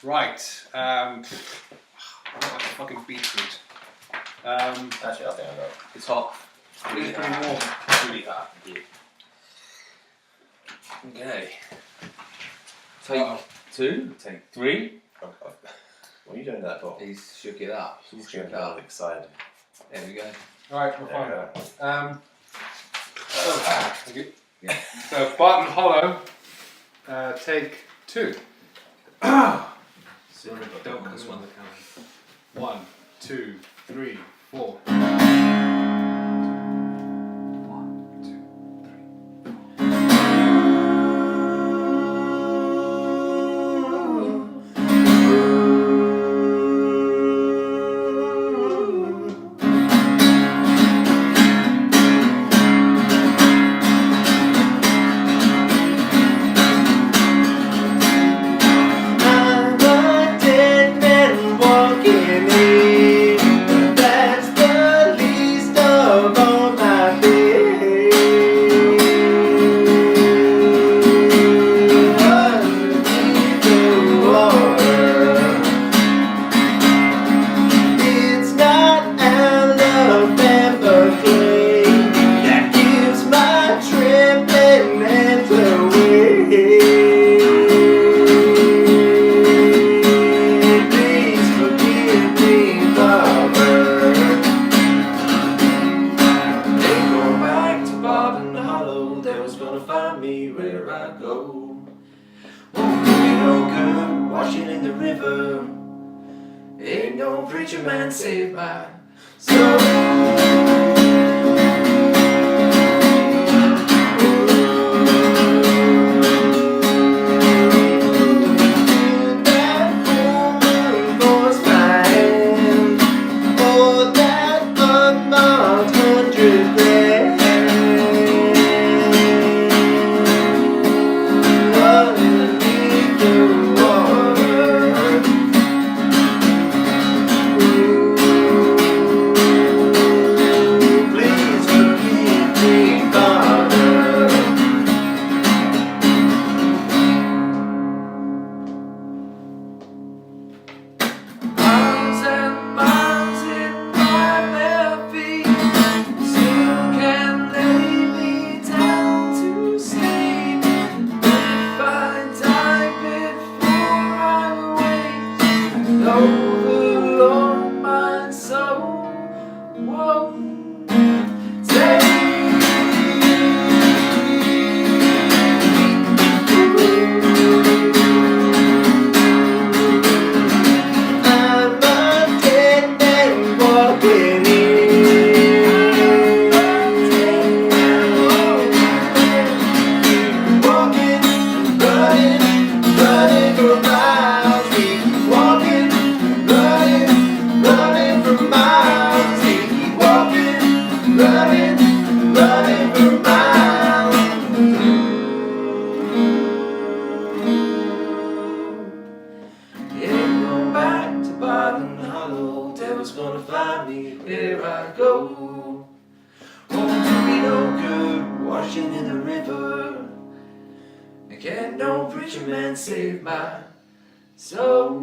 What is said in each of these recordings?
Right. What about fucking beetroot? Actually, I think I know. It's hot. It's pretty warm. Really hot. Yeah. Okay. Take 2. Take 3. What are you doing that for? He's shook it up. He's getting all excited. There we go. Alright, we're There fine. Thank you. Yeah. So, Barton Hollow, take 2. Don't come this one. 1, 2, 3, 4. Ain't no preacher man saved my soul. Gonna find me where I go. Won't do me no good washing in the river. And can't no preacher man save my soul.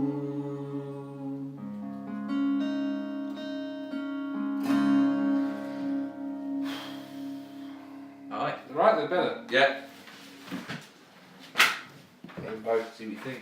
Alright. Right, they're better. Yeah. Both see what you think.